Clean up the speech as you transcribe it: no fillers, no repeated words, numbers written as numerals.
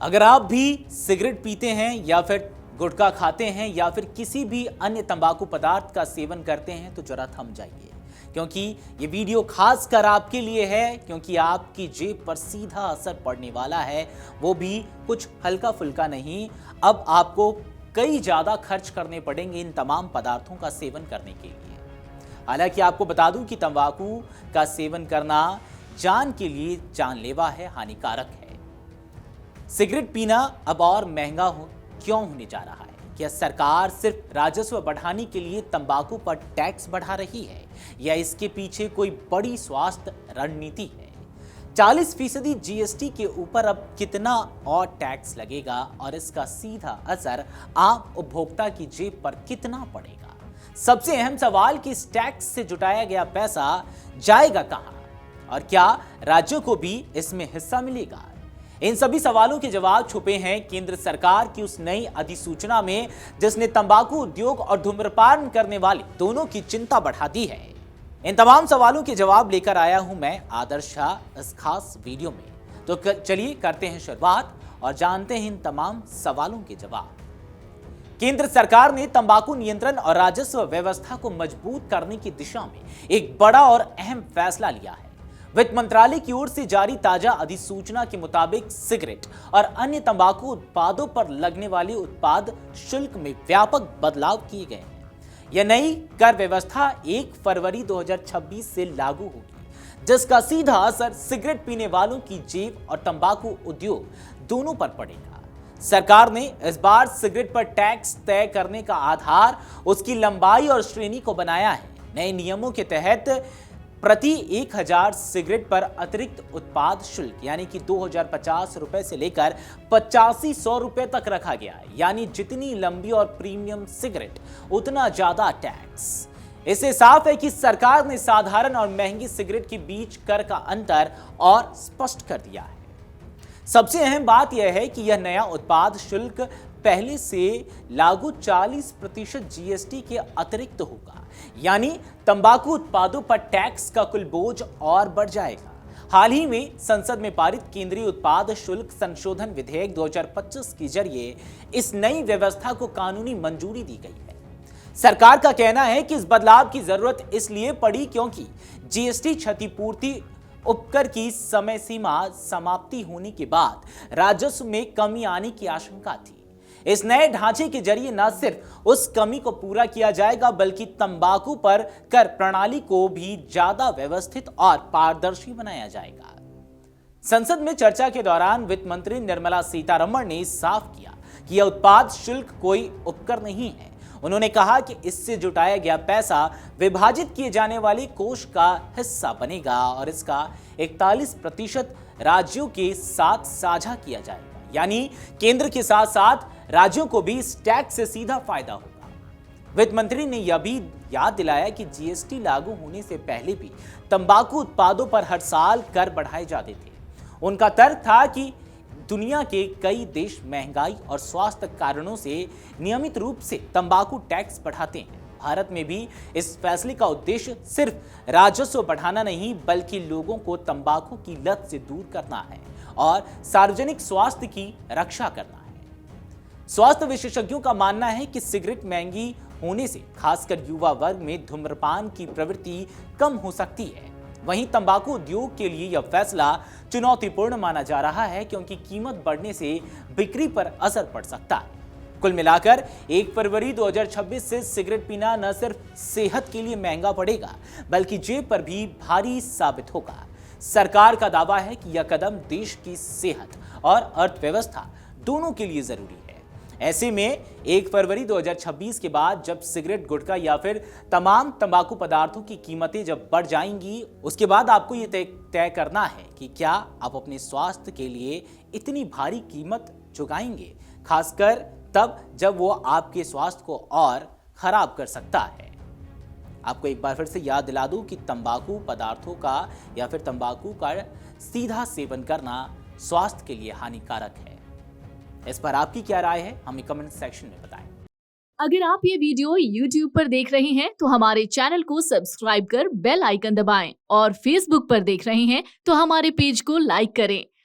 अगर आप भी सिगरेट पीते हैं या फिर गुटखा खाते हैं या फिर किसी भी अन्य तंबाकू पदार्थ का सेवन करते हैं तो जरा थम जाइए, क्योंकि ये वीडियो खास कर आपके लिए है, क्योंकि आपकी जेब पर सीधा असर पड़ने वाला है, वो भी कुछ हल्का फुल्का नहीं। अब आपको कई ज्यादा खर्च करने पड़ेंगे इन तमाम पदार्थों का सेवन करने के लिए। हालांकि आपको बता दूं कि तंबाकू का सेवन करना जान के लिए जानलेवा है, हानिकारक है। सिगरेट पीना अब और महंगा क्यों होने जा रहा है? क्या सरकार सिर्फ राजस्व बढ़ाने के लिए तंबाकू पर टैक्स बढ़ा रही है या इसके पीछे कोई बड़ी स्वास्थ्य रणनीति है? 40% जीएसटी के ऊपर अब कितना और टैक्स लगेगा और इसका सीधा असर आम उपभोक्ता की जेब पर कितना पड़ेगा? सबसे अहम सवाल कि इस टैक्स से जुटाया गया पैसा जाएगा कहां और क्या राज्यों को भी इसमें हिस्सा मिलेगा? इन सभी सवालों के जवाब छुपे हैं केंद्र सरकार की उस नई अधिसूचना में, जिसने तंबाकू उद्योग और धूम्रपान करने वाले दोनों की चिंता बढ़ा दी है। इन तमाम सवालों के जवाब लेकर आया हूं मैं आदर्श शाह इस खास वीडियो में। तो चलिए करते हैं शुरुआत और जानते हैं इन तमाम सवालों के जवाब। केंद्र सरकार ने तंबाकू नियंत्रण और राजस्व व्यवस्था को मजबूत करने की दिशा में एक बड़ा और अहम फैसला लिया है। वित्त मंत्रालय की ओर से जारी ताजा अधिसूचना के मुताबिक सिगरेट और अन्य तंबाकू उत्पादों पर लगने वाले उत्पाद शुल्क में व्यापक बदलाव किए गए हैं। यह नई कर व्यवस्था 1 फरवरी 2026 से लागू होगी, जिसका सीधा असर सिगरेट पीने वालों की जेब और तंबाकू उद्योग दोनों पर पड़ेगा। सरकार ने इस बार सिगरेट पर टैक्स तय करने का आधार उसकी लंबाई और श्रेणी को बनाया है। नए नियमों के तहत प्रति 1000 सिगरेट पर अतिरिक्त उत्पाद शुल्क यानी कि 2050 रुपए से लेकर 8500 रुपए तक रखा गया है। यानी जितनी लंबी और प्रीमियम सिगरेट उतना ज्यादा टैक्स। इससे साफ है कि सरकार ने साधारण और महंगी सिगरेट के बीच कर का अंतर और स्पष्ट कर दिया है। सबसे अहम बात यह है कि यह नया उत्पाद शुल्क पहले से लागू 40% जीएसटी के अतिरिक्त होगा, यानी तंबाकू उत्पादों पर टैक्स का कुल बोझ और बढ़ जाएगा। हाल ही में संसद में पारित केंद्रीय उत्पाद शुल्क संशोधन विधेयक 2025 के जरिए इस नई व्यवस्था को कानूनी मंजूरी दी गई है। सरकार का कहना है कि इस बदलाव की जरूरत इसलिए पड़ी क्योंकि जीएसटी क्षतिपूर्ति उपकर की समय सीमा समाप्ति होने के बाद राजस्व में कमी आने की आशंका थी। इस नए ढांचे के जरिए न सिर्फ उस कमी को पूरा किया जाएगा, बल्कि तंबाकू पर कर प्रणाली को भी ज्यादा व्यवस्थित और पारदर्शी बनाया जाएगा। संसद में चर्चा के दौरान वित्त मंत्री निर्मला सीतारमण ने साफ किया कि यह उत्पाद शुल्क कोई उपकर नहीं है। उन्होंने कहा कि इससे जुटाया गया पैसा विभाजित किए जाने वाले कोष का हिस्सा बनेगा और इसका 41% राज्यों के साथ साझा किया जाएगा। यानी केंद्र के साथ साथ राज्यों को भी इस टैक्स से सीधा फायदा होगा। वित्त मंत्री ने यह भी याद दिलाया कि जीएसटी लागू होने से पहले भी तंबाकू उत्पादों पर हर साल कर बढ़ाए जाते थे। उनका तर्क था कि दुनिया के कई देश महंगाई और स्वास्थ्य कारणों से नियमित रूप से तंबाकू टैक्स बढ़ाते हैं। भारत में भी इस फैसले का उद्देश्य सिर्फ राजस्व बढ़ाना नहीं, बल्कि लोगों को तंबाकू की लत से दूर करना है और सार्वजनिक स्वास्थ्य की रक्षा करना है। स्वास्थ्य विशेषज्ञों का मानना है कि सिगरेट महंगी होने से खासकर युवा वर्ग में धूम्रपान की प्रवृत्ति कम हो सकती है। वहीं तंबाकू उद्योग के लिए यह फैसला चुनौतीपूर्ण माना जा रहा है, क्योंकि कीमत बढ़ने से बिक्री पर असर पड़ सकता है। कुल मिलाकर 1 फरवरी 2026 से सिगरेट पीना न सिर्फ सेहत के लिए महंगा पड़ेगा, बल्कि जेब पर भी भारी साबित होगा। सरकार का दावा है कि यह कदम देश की सेहत और अर्थव्यवस्था दोनों के लिए जरूरी है। ऐसे में 1 फरवरी 2026 के बाद जब सिगरेट, गुटखा या फिर तमाम तंबाकू पदार्थों की कीमतें जब बढ़ जाएंगी, उसके बाद आपको ये तय करना है कि क्या आप अपने स्वास्थ्य के लिए इतनी भारी कीमत चुकाएंगे, खासकर तब जब वो आपके स्वास्थ्य को और खराब कर सकता है। आपको एक बार फिर से याद दिला दूं कि तंबाकू पदार्थों का या फिर तंबाकू का सीधा सेवन करना स्वास्थ्य के लिए हानिकारक है। इस पर आपकी क्या राय है, हमें कमेंट सेक्शन में बताएं। अगर आप ये वीडियो YouTube पर देख रहे हैं तो हमारे चैनल को सब्सक्राइब कर बेल आइकन दबाएं और Facebook पर देख रहे हैं तो हमारे पेज को लाइक करें।